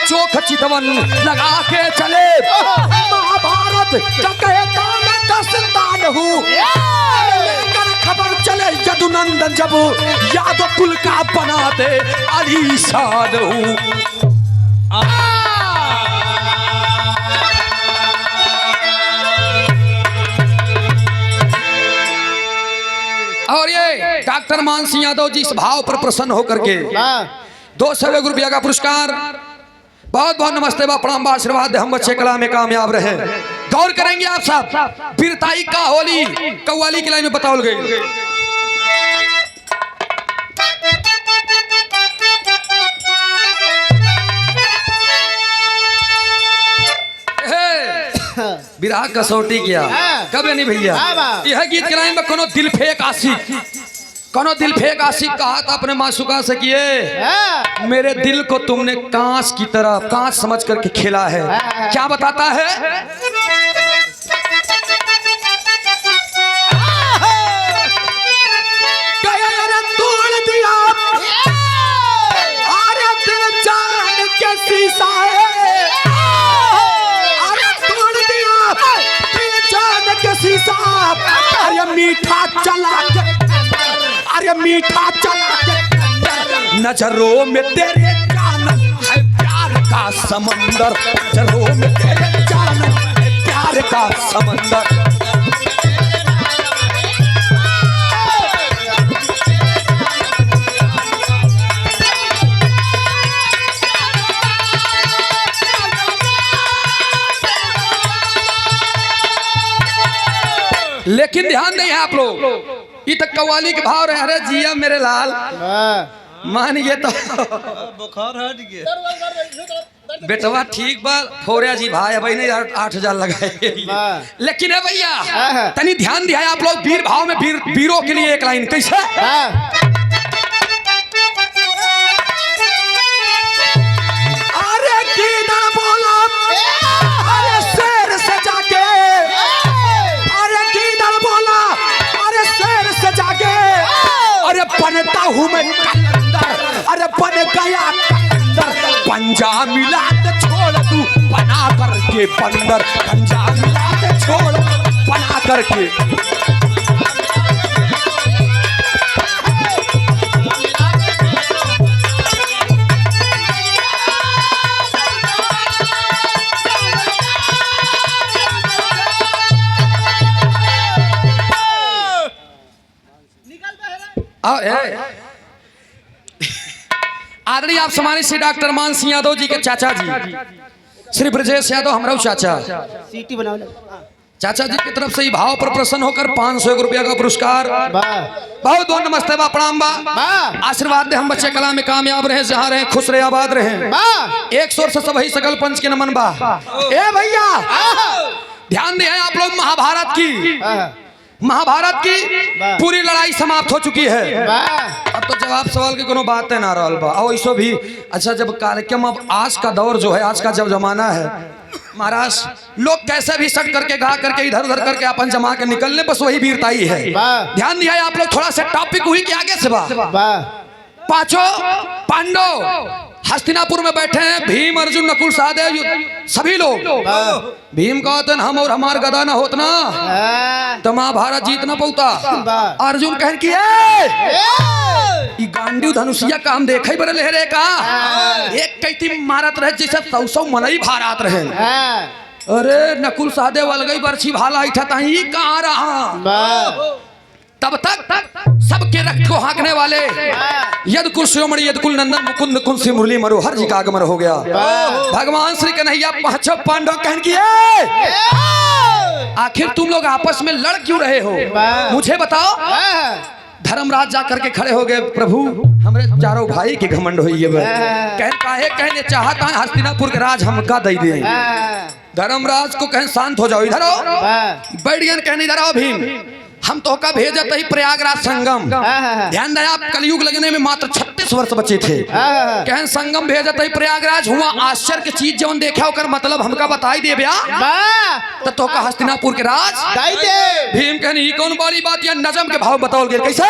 चोख चितवन लगा के चले। महाभारत का कहता मैं दस्तान हूँ, लेकर खबर चले यदुनंदन जब यादव कुल का बनाते आलीशान हूँ। और ये डॉक्टर मानसिंह यादव जी इस भाव पर प्रसन्न होकर के 200 रुपया का पुरस्कार। बहुत बहुत नमस्ते बा प्रणाम बा आशीर्वाद हम बच्चे कला में कामयाब रहे। गौर करेंगे आप सब, बीरताई का होली कव्वाली की लाइन में बताओ गई। विराह कसौटी किया कभी नहीं भैया। यह गीत के लाइन में कोनो दिल फेंक आशिक कहा था अपने मासूका से किए, मेरे दिल को तुमने कांच की तरह कांच समझ करके खेला है। क्या बताता है? तोड़ दिया अरे दिल जान के शीशा है, अरे तोड़ दिया दिल जान के शीशा। अरे मीठा चला के, अरे मीठा चला के नजरों में तेरे जानम है प्यार का समंदर, नजरों में तेरे जानम है प्यार का समंदर। लेकिन ध्यान नहीं है आप लोग, ये तक कव्वाली के भाव रहे। अरे जिया मेरे लाल मान ये तो बुखार हट गया बेटवा ठीक बा फोरिया जी भाई अब नहीं 8,000 लगाए। लेकिन है भैया तनी ध्यान दिया आप लोग, वीर भाव में वीरों के लिए एक लाइन कैसे? अरे किधर बोला अरे शेर से जाके, अरे किधर बोला अरे शेर से जाके, अरे बनता हूँ मैं कलंदर, अरे बन गया कलंदर। पंजा मिला के छोड़ तू बना करके बंदर, पंजा मिला के छोड़ बना करके। आदरणीय आप सम्मानित श्री डॉक्टर मानसिंह यादव जी के चाचा जी श्री ब्रजेश यादव हमराव चाचा सीटी बनाओ चाचा जी की तरफ से ही भाव पर प्रसन्न होकर 500 रुपया का पुरस्कार। बहुत बहुत नमस्ते बा प्रणाम बा आशीर्वाद दे हम बच्चे कला में कामयाब रहे, जहाँ रहे खुश रहे आबाद रहे। एक शोर से सभी सकल पंच के नमन बा। ए भैया ध्यान दे आप लोग, महाभारत की पूरी लड़ाई समाप्त हो चुकी है। अब तो जवाब सवाल की कोनो बात है ना रहल बा। और ऐसो भी अच्छा जब कार्यक्रम अब आज का दौर जो है, आज का जब जमाना है महाराज, लोग कैसे भी सट करके गा करके इधर उधर करके अपन जमा के निकलने, बस वही वीरताई है। ध्यान दिया आप लोग, थोड़ा सा टॉपिक हुई कि आगे से पांचों पांडव हस्तिनापुर में बैठे हैं, भीम अर्जुन नकुल सहदेव सभी लोग। भीम कहते हम और हमार गदा ना होत ना तो महाभारत जीत ना पौता। अर्जुन कहन की गांडी धनुषिया का हम देखे बड़े लहरे का एक कैथी मारत रहे जैसे 100 मनई भारत रहे। अरे नकुल सहदेव अलगई बरछी भाला इठा ताही कहाँ रहा। तब तक सबके रखो हाँकने वाले यदकुल शिरोमणि यदकुल नंदन मुकुंद कुंद सिंह मुरली मनोहर जी का आगमन हो गया। भगवान श्री कन्हैया पांचों पांडव कहन किए, आखिर तुम लोग आपस में लड़ क्यों रहे हो, मुझे बताओ। धर्मराज जा करके खड़े हो गए, प्रभु हमरे चारों भाई के घमंड हुई है। कहने चाहता है हस्तिनापुर के राज हमका दे दे। धर्मराज को कहें शांत हो जाओ, इधर आओ। बैठ गए, कहने इधर आओ भीम, हम तो का भेजत ही प्रयागराज संगम। ध्यान दें आप, कलयुग लगने में मात्र 36 वर्ष बचे थे। कहन संगम भेजत ही प्रयागराज हुआ। आश्चर्य की चीज जौन देखा होकर मतलब हमका बताई दे ब्या तो का हस्तिनापुर के राज भीम कहनी ही कौन बड़ी बात या नजम के भाव बताओ गए कैसे।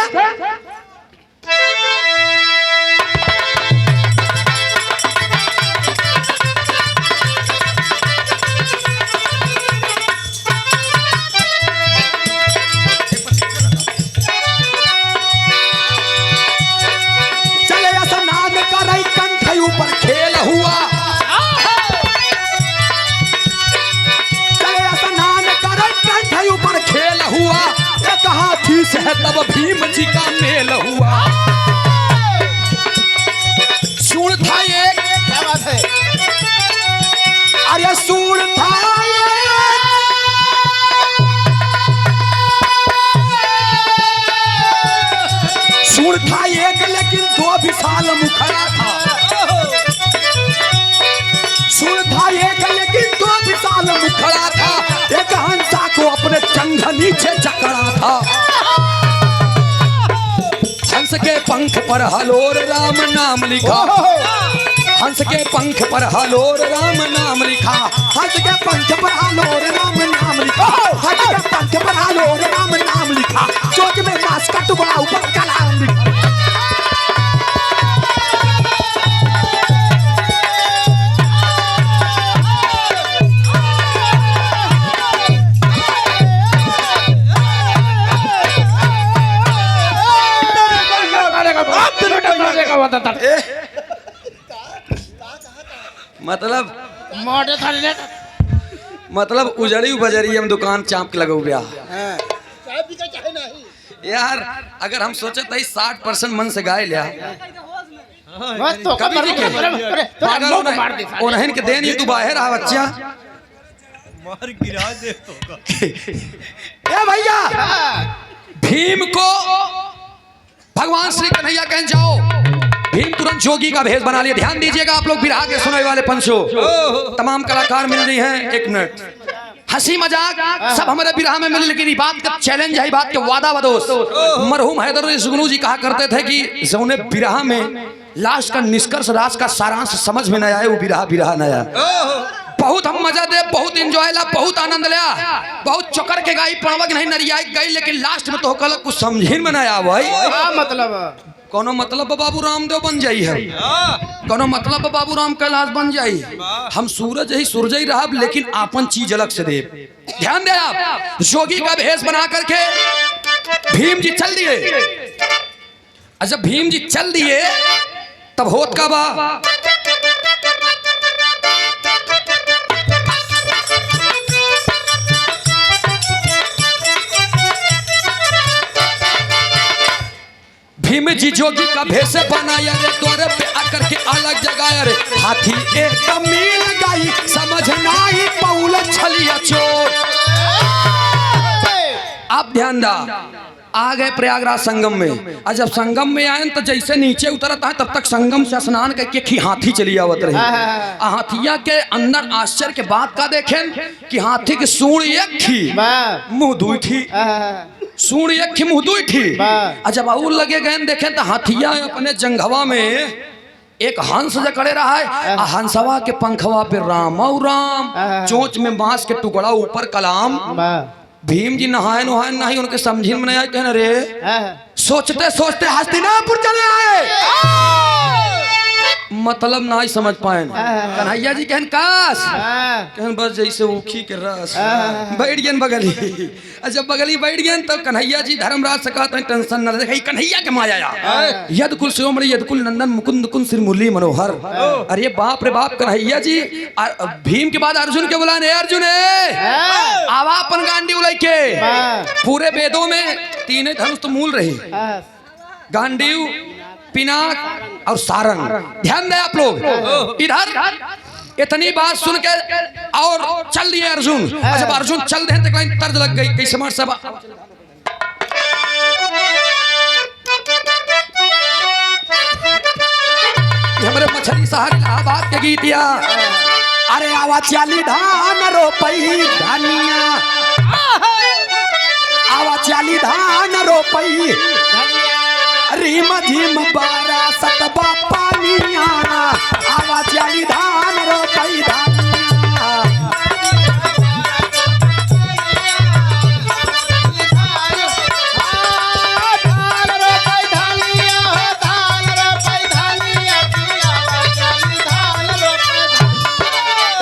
जी का मेल हुआ। सूर था एक, क्या बात है? अरे सूर था एक, सूर था एक लेकिन दो विशाल मुखड़ा था। सूर था एक लेकिन दो विशाल मुखड़ा था। एक हंसा को अपने चंग नीचे जकड़ा था। हंस के पंख पर हलोर राम नाम लिखा। हंस के पंख पर हलोर राम नाम लिखा। हंस के पंख पर हलोर राम नाम लिखा। हंस के पंख पर हलोर राम नाम लिखा। चोट में मांस का टुकड़ा ऊपर कलाम लिखा। मतलब उजड़ी बजरी हम दुकान चाप के लगो गया। चाय पी के चाहे नहीं यार अगर हम सोचे तो 60% मन से गाय लिया बस तो कभी जी के पागल उन्हें के देन ये तू बाहर आ बच्चा मार गिरा दे तो ए भैया भीम को भगवान श्री कन्हैया कह जाओ। भीम तुरंत जोगी का भेष बना लिया। ध्यान दीजिएगा आप लोग बिरहा के सुनने वाले पंचों, तमाम कलाकार मिल रही हैं। एक मिनट हंसी मजाक सब हमारे बिरहा में मिले, लेकिन ये बात का चैलेंज है, बात के वादा बदोस। मरहूम हैदर सुगनू जी कहा करते थे कि जौने बिरहा में लास्ट का निष्कर्ष राज का सारांश समझ में न आए वो बिरहा बिरहा न आया। बहुत हम मजा दे, बहुत एंजॉय ला, बहुत आनंद लिया, बहुत चौकर के गाई पड़वक नहीं नरियाई गई, लेकिन लास्ट में तो कल कुछ समझ में न आया भाई। मतलब कोनो मतलब बाबू रामदेव बन जाई है, कोनो मतलब बाबू राम कैलाश बन जाई। हम सूरज ही सूरज ही रहा, लेकिन आपन चीज अलग से दे। ध्यान दे आप, जोगी का भेष बना करके भीम जी चल दिए। जब भीम जी चल दिए तब होत का बा भीम जी जोगी का भेष बनाया रे, द्वार पे आकर के अलग जगाया रे। हाथी एक मिल गई समझ नाई पौल छलिया चोर। आप ध्यान दा, आ गए प्रयागराज संगम में। और जब संगम में आए तो जैसे नीचे उतरता है तब तक संगम से स्नान करके हाथी चली आवत रही। हाथिया के अंदर आश्चर्य के बात का देखें कि हाथी की सूंड एक थी, मुंह दुई थी। सूंड एक थी, मुंह दुई थी। और जब और लगे गए देखें तो हाथिया अपने जंघवा में एक हंस जकड़े रहा है। हंसवा के पंखवा पे राम और राम, चोंच में बांस के टुकड़ा ऊपर कलाम। भीम जी नहाए नहाए नहीं, उनके समझी में नहीं आए। कहना रे सोचते सोचते हस्तिनापुर चले आए, मतलब ना ही समझ पाए। कन्हैया जी कहन काश कहन बस जैसे ऊखी के रस बैठ गए बगली। जब बगली बैठ गए तब कन्हैया जी धर्मराज से कहते हैं टेंशन न ले, कन्हैया के माया यद कुल शिरोमणि यद कुल नंदन मुकुंद कुंद श्री मुरली मनोहर। अरे बाप रे बाप, कन्हैया जी भीम के बाद अर्जुन के बुलाने, अर्जुन आवा अपन गांडी उलई के। पूरे वेदों में तीन धनुष तो मूल रही, गांडीव, पिनाक और सारंग। ध्यान दें आप लोग। इधर इतनी बात सुन के और चल दिए अर्जुन। जब अर्जुन चल रहे तो कहीं तर्ज लग गई, कैसे मार सब हमारे मछली शहर इलाहाबाद के गीतिया। अरे आवा चाली धान रोपई धनिया, आवा चाली धान रोपई रीम झीम बारा सतबा पानिया। आवा चाली धान रोपई धनिया,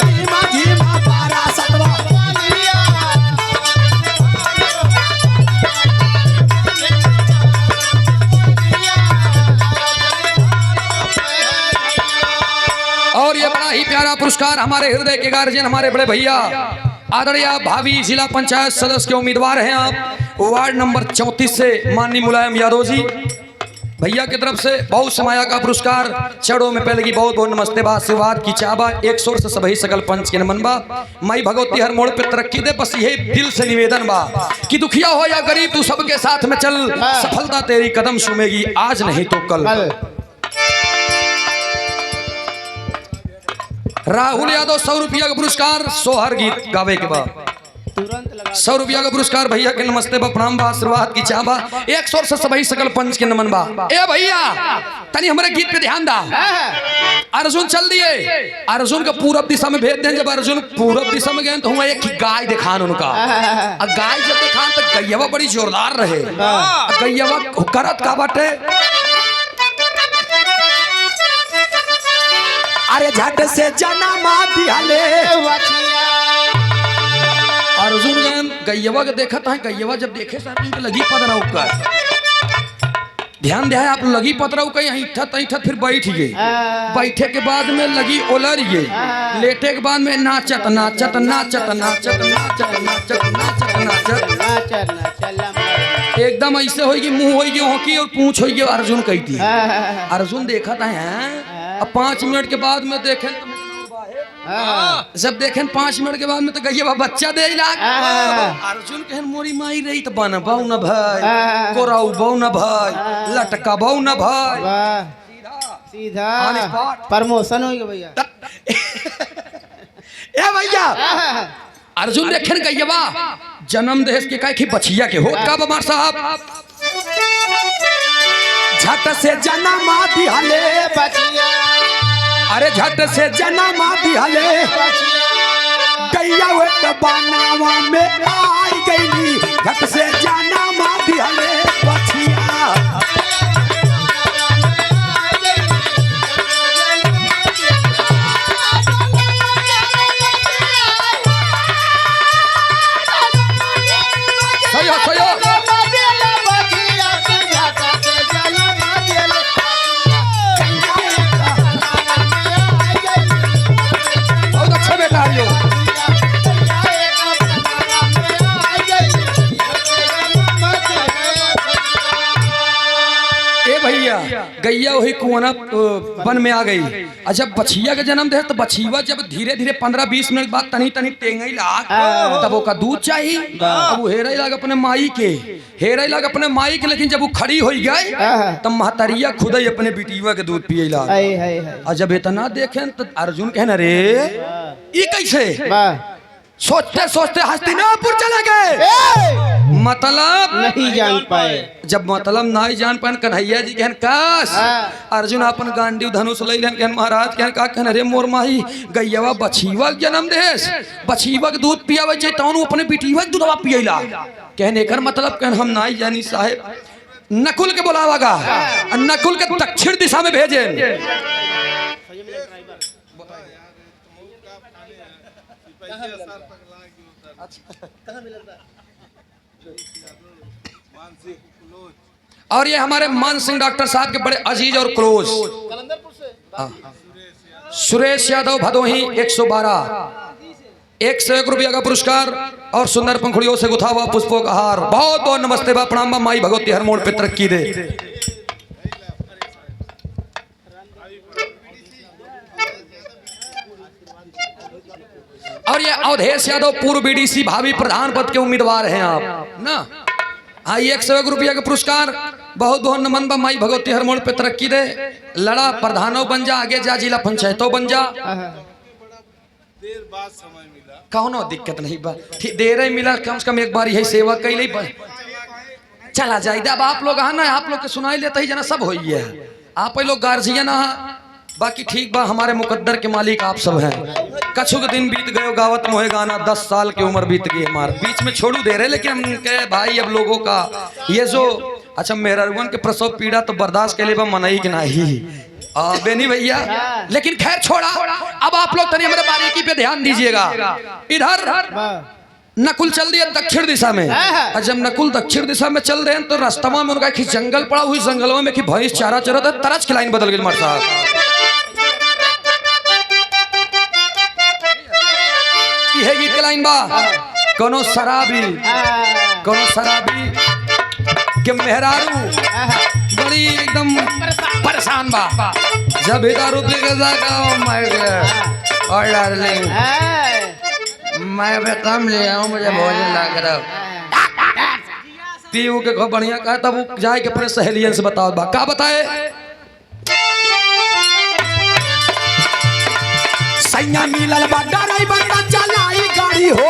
रीम झीम बारा सतबा और ये बड़ा ही प्यारा पुरस्कार हमारे हृदय के गार्जियन, हमारे बड़े भैया आदरणीय भावी जिला पंचायत सदस्य के उम्मीदवार हैं आप वार्ड नंबर 34 से माननीय मुलायम यादव जी भैया की तरफ से बहुत समाया का पुरस्कार चढ़ो में पहले की बहुत बहुत नमस्ते बा आशीर्वाद की चाबा एक शोर से सभी सकल पंच के नमन बा माई भगवती हर मोड़ पे तरक्की दे बस यही दिल से निवेदन बा कि दुखिया हो या गरीब तू सबके साथ में चल सफलता तेरी कदम चूमेगी आज नहीं तो कल। राहुल यादव 100 रुपया का पुरस्कार सोहर गीत गावे के बाद 100 रुपया का पुरस्कार भैया के नमस्ते बा प्रणाम बा आशीर्वाद की चाबा एक शोर से सभी सकल पंच के नमन बा। ए भैया तनी हमारे गीत पे ध्यान दा। अर्जुन चल दिए अर्जुन का पूरब दिशा में भेज दें जब अर्जुन पूरब दिशा में गए तो हुआ एक गाय दिखान उनका गाय जब दिखान तो गैयवा बड़ी जोरदार रहे गैयवा करत का बाटे अरे झट से जना माती हले अर्जुन गन गैयवा के देखा था गैयवा जब देखे तो अर्जुन के लगी पतराऊ का ध्यान दे आप लगी पतराऊ का यहाँ इठत फिर बैठ गए बैठे के बाद में लगी ओलर गई लेटे के बाद में नाचत नाचत नाचत नाचत नाचत नाचत नाचत नाचत एकदम ऐसे होगी मुंह होगी होकी और पूंछ होगी अर्जुन कही थी अर्जुन देखा था अब 5 मिनट के बाद में देखे जब देखें 5 मिनट के बाद में तो गैया बच्चा दे अर्जुन कहन मोरी माई रही तो बन बहु न भाई कोराऊ बहु न भाई लटका बहु न भाई सीधा प्रमोशन हो गया भैया। ए भैया अर्जुन देखें गैया जन्म देश के का बछिया के हो का बमार साहब झट से जन्म आदि हले बचिया अरे झट से जन्म आदि हले गैया वे बनावा में आई गईली झट से जन्म आदि हले बछिया सही हो सही हो गैया वही कुआना वन में आ गई और जब बछिया का जन्म दे तो बछिया जब धीरे धीरे 15-20 मिनट बाद तनी तनी टेंगई लाग तब वो का दूध चाहिए अब वो हेरे लाग अपने माई के लेकिन जब वो खड़ी हो गई तब महतरिया खुद ही अपने बिटिया के दूध पिए लाग और जब इतना देखे तो अर्जुन कहना रे ये कैसे सोचते सोचते हस्तिनापुर चले गए मतलब नहीं जान पाए जब मतलब नहीं जान पाए कन्हैया जी कहन काश अर्जुन अपन गांडी धनुष ले कहन महाराज कहन का कहन रे मोर माही गैयवा बछीवा जन्म देश बछीवा के दूध पियावे छै तौन अपने बिटिया के दूधवा पियला कहन एकर मतलब कहन हम नहीं जानी साहेब नकुल के बुलावागा नकुल के दक्षिण दिशा में भेजे और ये हमारे मान सिंह डॉक्टर साहब के बड़े अजीज और क्लोज सुरेश यादव भदोही 101 रुपया का पुरस्कार और सुंदर पंखुड़ियों से गुथा हुआ पुष्पों का हार बहुत बहुत नमस्ते बा प्रणाम बा माई भगवती हर मोड़ पे तरक्की दे। और ये अवधेश यादव पूर्व बीडीसी भावी प्रधान पद के उम्मीदवार हैं आप ना। हाँ 101 रुपया का पुरस्कार बहुत बहुत नमन बा माई भगवती हर मोड़ पे तरक्की दे लड़ा प्रधानों बन जा आगे जा जिला पंचायतों बन जा देर बाद समय मिला कौनो दिक्कत नहीं बा देर ही मिला कम से कम एक बार यही सेवा कैले चला जाए अब आप लोग है ना आप लोग के सुनाई लेते ही जना सब हो है आप लोग गार्जियन बाकी ठीक बा हमारे मुकद्दर के मालिक आप सब हैं। कछु के दिन बीत गए गावत मोहे गाना 10 साल की उम्र बीत गई हमारे बीच में छोड़ू दे रहे लेकिन हम कहे भाई अब लोगों का ये जो अच्छा मेहरगन के प्रसव पीड़ा तो बर्दाश्त के लिए मनई के नहीं बेनी भैया लेकिन खैर छोड़ा अब आप लोग तनी हमारे बारीकी पे ध्यान दीजिएगा। इधर नकुल चल दिया दक्षिण दिशा में और जब नकुल दक्षिण दिशा में चल रहे हैं तो रास्ता में उनका जंगल पड़ा हुई जंगलों में कि भैंस चारा चरा था तरज की लाइन बदल गई मर साहब ये गीत के लाइन बा कोनो शराबी कोनो शराबी के मेहरारू बड़ी एकदम परेशान बा। जब भी दारू पी के जाएगा और डार्लिंग मैं भी कम ले आऊं, मुझे भोजन ला कर पीऊ के खूब बढ़िया कहा। तब वो जाए के अपने सहेलियन से बताओ बा का बताए। सैया मिलल बा ड्राइवर का चलाई गाड़ी हो,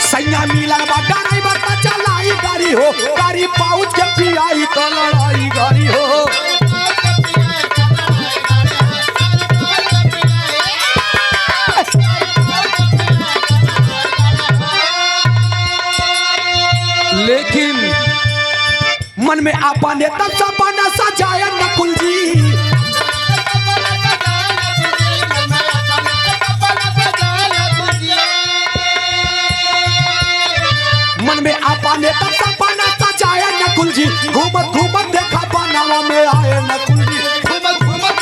सैया मिलल बा ड्राइवर का चलाई गाड़ी हो, गाड़ी पाउच के पियाई तो लड़ाई गाड़ी हो। लेकिन मन में आपा ने तब सपना सजाया नकुल जी, मन में आपा ने तब सपना सजाया नकुल जी, घूमत घूमत देखा बनावा में आए नकुल जी, घूमत घूमत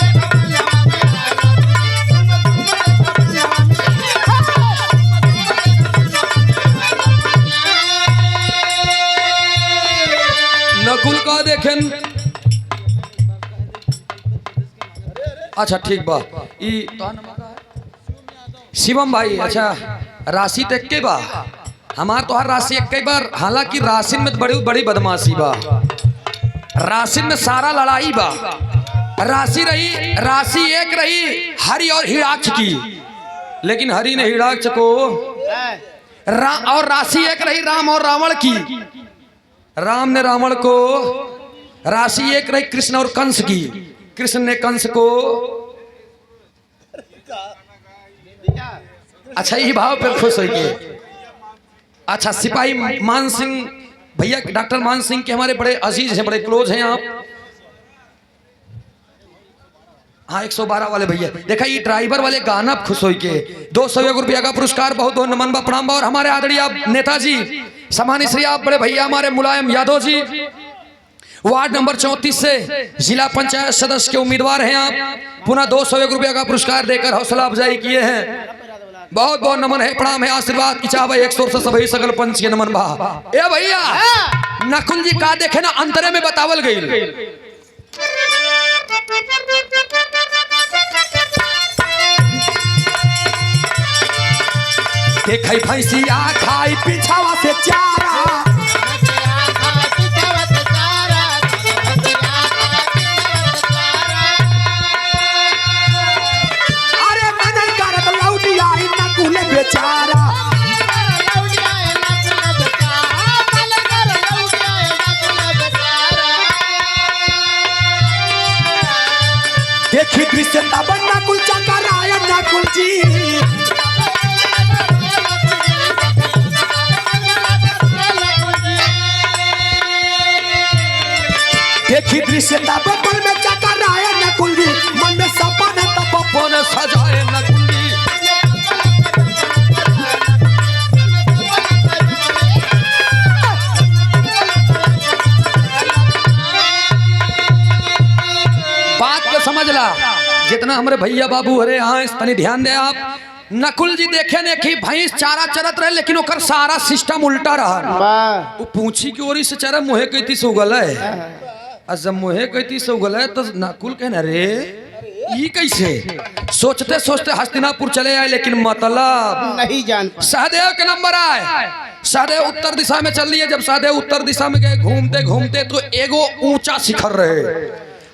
नकुल का देखें। अच्छा ठीक बा ई शिवम भाई। अच्छा राशि तो एक बा हमार तो हर राशि एक बार, हालांकि राशि में बड़ी बड़ी बदमाशी बा, राशि में सारा लड़ाई बा। राशि रही, राशि एक रही हरि और हिराक्ष की, लेकिन हरि ने हिराक्ष को और राशि एक रही राम और रावण की, राम ने रावण को, राशि एक रही कृष्ण और कंस की, कृष्ण ने कंस को। अच्छा ये भाव पर खुश होइए। अच्छा सिपाही मान सिंह भैया, डॉक्टर मान सिंह के हमारे बड़े अजीज हैं, बड़े क्लोज हैं आप। हाँ 112 वाले भैया देखा ये ड्राइवर वाले गाना खुश होई के 201 रुपया का पुरस्कार बहुत बहुत नमन बा प्रणाम बा। और हमारे आदरणीय आप नेताजी सम्मानित श्री आप बड़े भैया हमारे मुलायम यादव जी वार्ड नंबर 34 से जिला पंचायत सदस्य के उम्मीदवार हैं आप, पुनः 201 रुपया का पुरस्कार देकर हौसला अफजाई किए हैं। बहुत बहुत नमन है, प्रणाम है, आशीर्वाद की चाह एक शोर से सभी सकल पंच के नमन बा। ए भैया नकुल जी का देखे ना अंतरे में बतावल गई। देखै भैंसिया खाई पिछावा से चारा, अरे मनन करत लौटी आई नकुल बेचारा, देखी दृश्य तब नकुल चकर आया नकुल जी, देखी दृश्य तब पल में चकर आया नकुल जी, मन में सपना तब पन सजाए नकुल जी। बात को समझ ला, जितना हमारे भैया बाबू हरे यहाँ तनी ध्यान दे आप। नकुल जी देखे ने कि भैंस चारा चरत रहे, लेकिन ओकर सारा सिस्टम उल्टा रहा। वो पूछी की ओरी से चरा मुहे कहती से उगल है, जब मुहे कहती से उगल है तो नकुल कहना रे ये कैसे। सोचते सोचते हस्तिनापुर चले आए, लेकिन मतलब नहीं जान। सहदेव के नंबर आए। सहदेव उत्तर दिशा में चल दिए। जब सहदेव उत्तर दिशा में गए घूमते घूमते तो एगो ऊंचा शिखर रहे,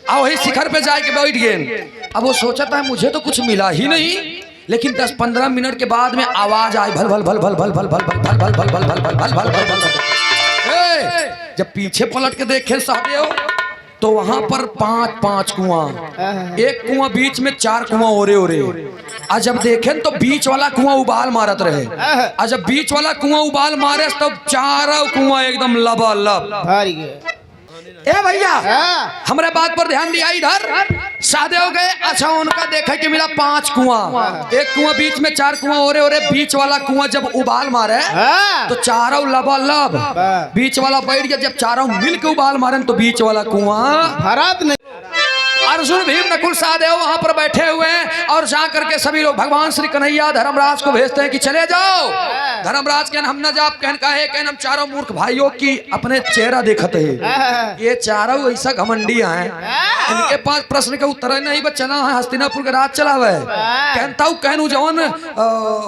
और वही शिखर पे जाके बैठ गए। अब वो सोचता है मुझे तो कुछ मिला ही नहीं, लेकिन 10-15 मिनट के बाद में आवाज आई भल भल भल भल भल भल भल भल भल भल भल भल भल भल भल भल भल। जब पीछे पलट के देखे सहदेव तो वहां पर 5-5 कुआं, एक कुआं बीच में 4 कुआं ओरे ओरे। और जब देखें तो बीच वाला कुआं उबाल मारत रहे, और जब बीच वाला कुआं उबाल मारे तब चारों कुआं एकदम लबालब। ए भैया हमारे बात पर ध्यान दिया। इधर सहदेव गए, अच्छा उनका देखा कि मिला 5 कुआं, एक कुआं बीच में 4 कुआं ओरे ओरे। बीच वाला कुआं जब उबाल मारे तो चारों लबालब, बीच वाला बैठ गया। जब चारों मिल के उबाल मारे तो बीच वाला कुआं भारत नहीं। और अर्जुन भीम नकुल सहदेव वहां पर बैठे हुए हैं और जा करके सभी लोग भगवान श्री कन्हैया धर्मराज को भेजते हैं कि चले जाओ। धर्मराज कहन हम न जाप कहन हम चारों मूर्ख भाइयों की अपने चेहरा देखते हैं। ये चारों ऐसा घमंडिया हैं, इनके पास प्रश्न के उत्तर नहीं बस चला है हस्तिनापुर के राज चलावे। कहता कहू जवन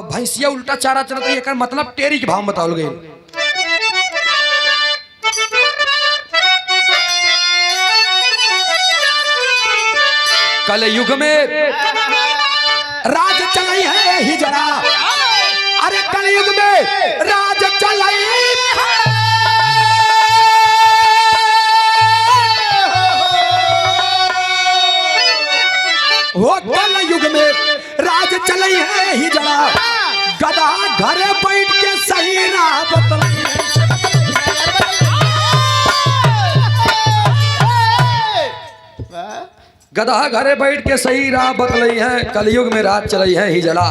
भैंसिया उल्टा चारा चलता है मतलब टेरी के भाव बताओ गए। कल युग में राज चलाई है ही जरा, अरे कल युग में राज चलाई वो कल युग में राज चलाई है ही जरा, गधा घरे बैठ के सही राह बतलाई गधा घरे बैठ के सही राह बतलाई है, कलयुग में रात चलाई है ही जला।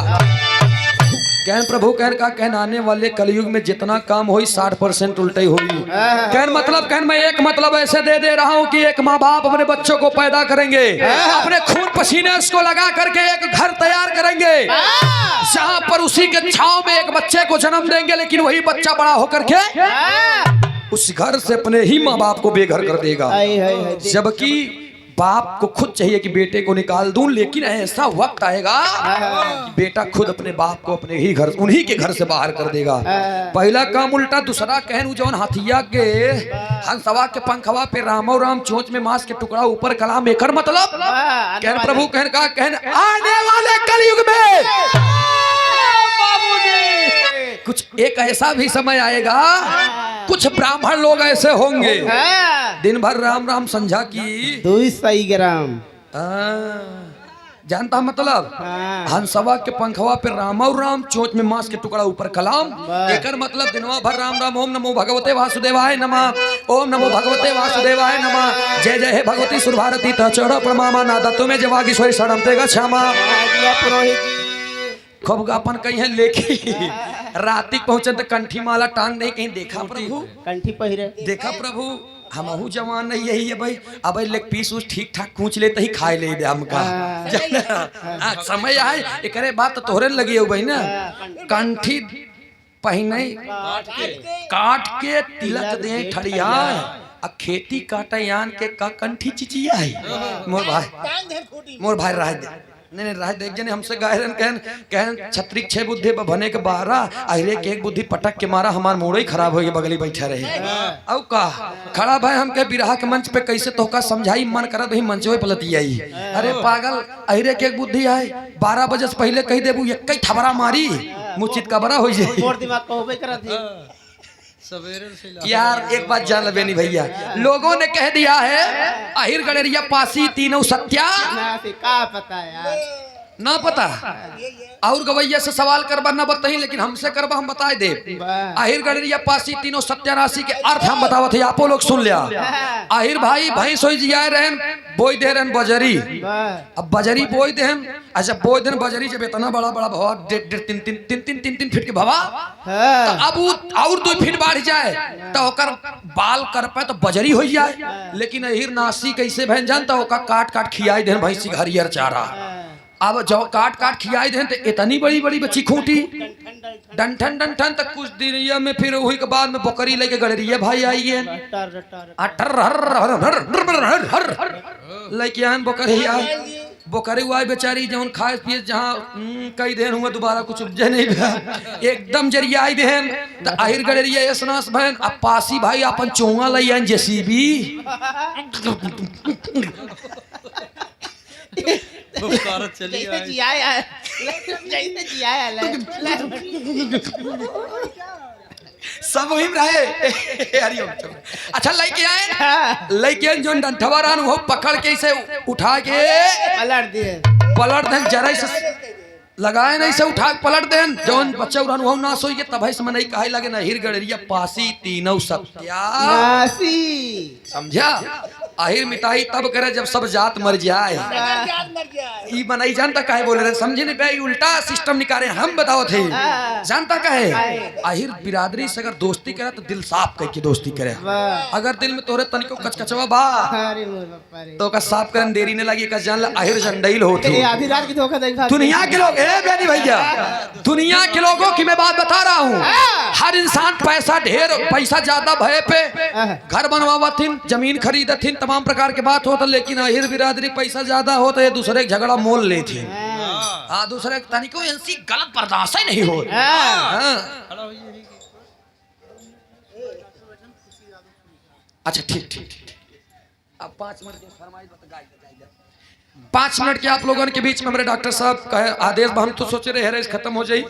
कहन प्रभु कहन का कहन आने वाले कलयुग में जितना काम हो 60% उल्टे हुई। कहन मतलब कहन मैं एक मतलब ऐसे दे रहा हूँ कि एक माँ बाप अपने बच्चों को पैदा करेंगे, अपने खून पसीने उसको लगा करके एक घर तैयार करेंगे, जहाँ पर उसी के छांव में एक बच्चे को जन्म देंगे, लेकिन वही बच्चा बड़ा होकर के उस घर से अपने ही माँ बाप को बेघर कर देगा। जबकि बाप को खुद चाहिए कि बेटे को निकाल दूं, लेकिन ऐसा वक्त आएगा कि बेटा खुद अपने बाप को अपने ही घर उन्हीं के घर से बाहर कर देगा। पहला काम उल्टा, दूसरा कहन जौन हाथिया के हंसवा के पंखवा पे रामो राम चोंच में मांस के टुकड़ा ऊपर कलाम एकर मतलब कहन प्रभु कहन का कहन आने वाले कलयुग में कुछ एक ऐसा भी समय आएगा, कुछ ब्राह्मण लोग ऐसे होंगे दिन भर राम राम संझा की 200 ग्राम जानता मतलब हंसवा के पंखवा पे राम और राम चोंच में मांस के टुकड़ा ऊपर कलाम एकर मतलब दिनवा भर राम राम ओम नमो भगवते वासुदेवाय नमः, ओम नमो भगवते वासुदेवाय नमः, जय जय हे भगवती सुरभारती तचड़ प्रमा नादा तुम्हें जवागीश्वरी शरणम तेगा क्षमा। खूब अपन कहीं है लेके रातिक पहुंचे तो कंठी माला टांग नहीं कहीं देखा प्रभु कंठी पहिरे देखा प्रभु हमहू जवान नहीं यही है भाई, अब लेग पीस उस ठीक ठाक कूच ले तो ही खाए ले दे हमका समय आए एकरे बात तो तोहरे लगी हो भाई ना। कंठी पहने काट के तिलक दे ठड़िया आ खेती काटे यान के का कंठी चिचिया है मोर भाई रह दे नहीं रह देख जने हमसे गायरन कहन छत्रिक 6 बुद्धि बने के 12 अहिरे के एक बुद्धि पटक के मारा हमार मोड़ ही खराब हो गई बगली बैठा रहे। अब का खड़ा भाई हमके बिरहा के मंच पे कैसे तो का समझाई मन करत ही मंच पे पलटी आई। अरे पागल अहिरे के एक बुद्धि है 12 बजे से पहले कही देबू एक थबरा मारी मुचित का बड़ा हो जाए मोर दिमाग को होबे करत ही यार। एक बात जान ले बेनी भैया, लोगों ने कह दिया है अहिर गड़ेरिया पासी तीनों सत्या का पता यार ना पता और गवैया से सवाल करबा ना बताई, लेकिन हमसे करबा हम बताए दे। आहिर गड़ेरिया पासी तीनों सत्यानाशी के अर्थ हम बतावत है, आपो लोग सुन लिया। आहिर भाई भैंस हो जिया रहन बोई दे रहन बजरी, अब बजरी बोई देहन अच्छा बोई देन बजरी जब इतना बड़ा बड़ा भवा 3 फीट के भवा तो अब और 2 फीट बढ़ जाए तो ओकर बाल कर पाए तो बजरी हो जाए, लेकिन अहिर नासी कैसे भैन जानता ओका काट काट खियाई देन भैंसी हरियर चारा। अब जो काट काट खियाई दें तो इतनी बड़ी बड़ी बच्ची खूंटी डंठन डंठन तक कुछ दिन में फिर वही के बाद में बकरी लेके गड़रिया भाई आई है लेके आन बकरी आई बकरी हुआ बेचारी जौन खाए पिए जहाँ कई दिन हुआ दोबारा कुछ उपजे नहीं एकदम जरिया आई देहन तो आहिर गड़रिया स्नास बहन अब पासी भाई अपन चोंगा लई आन जेसीबी सब वही रहे। अच्छा लेके आए लेके जो डंठवा रहन वो पकड़ के इसे उठा के पलट दे जरा से लगाए नहीं से उठा के पलट देन जौन बच्चा रहन वो ना सोई के तभी से मनई काहे लगे ना हिर गड़रिया पासी तीनों सत्या समझा। आहिर मिताई तब करे जब सब जात मर जाए। ई बनाई जानता काहे बोले रहे, समझे नहीं पाए, उल्टा सिस्टम निकाले। हम बताओ थे जानता काहे, आहिर बिरादरी से अगर दोस्ती करे तो दिल साफ करके दोस्ती करे। अगर दिल में तोरे तनिको कचकचवा बा तो का साफ करन देरी नहीं लगी, का जान ला आहिर जंडईल होती। आधी रात की धोखा देखा दुनिया के लोग, ए बेनी भैया, दुनिया के लोगों की मैं बात बता रहा हूँ। हर इंसान पैसा ढेर, पैसा ज्यादा भय पे घर बनवावा थिन, जमीन खरीदा थिन, तमाम प्रकार के बात होता, लेकिन आहिर बिरादरी पैसा ज्यादा होता है दूसरे के झगड़ा मोल ले थी। हाँ दूसरे तनिको ऐसी गलत बर्दाश्त ही नहीं हो। अच्छा ठीक ठीक, अब 5 मिनट की फरमाइश बता, 5 मिनट के आप लोगों के बीच में मेरे डॉक्टर साहब का आदेश, हम तो सोचे रहे रेस खत्म हो जाए,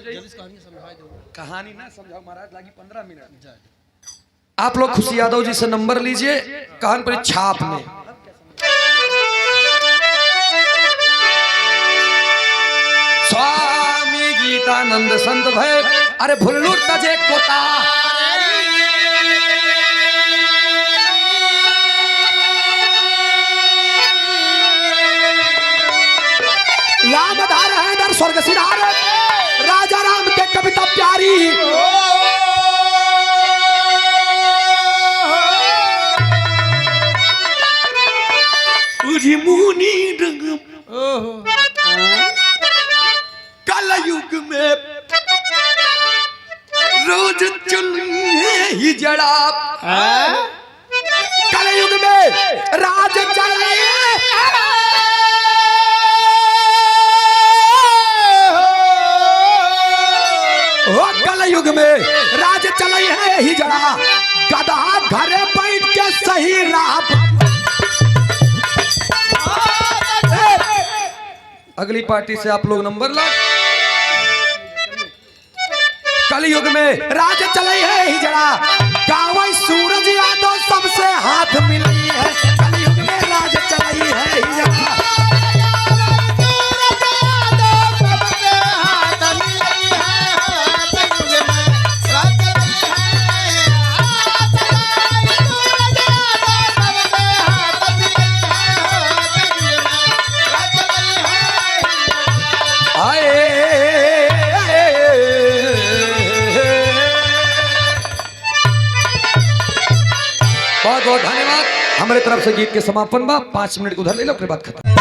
कहानी ना समझाओ महाराज, लगी 15 मिनट। आप लोग खुशी यादव जी से नंबर लीजिए, कान पर छाप में स्वामी गीतानंद संत भय, अरे भुल्लू तजे कोता, रामधार है दर स्वर्ग सिधार, राजा राम के कविता प्यारी, मुनि कलयुग में रोज चले ही जड़ा, कलयुग में राज चले, कलयुग में राज चले है ही जड़ा, गधा घरे बैठ के सही राह। अगली पार्टी से आप लोग नंबर ला। कलयुग में राज चले है ही जड़ा, गावई सूरज यादव सबसे हाथ मिली है, कलयुग में राज चले है ही जड़ा। बहुत बहुत धन्यवाद। हमारे तरफ से गीत के समापन बा, 5 मिनट उधर ले लो, फिर बात खत्म।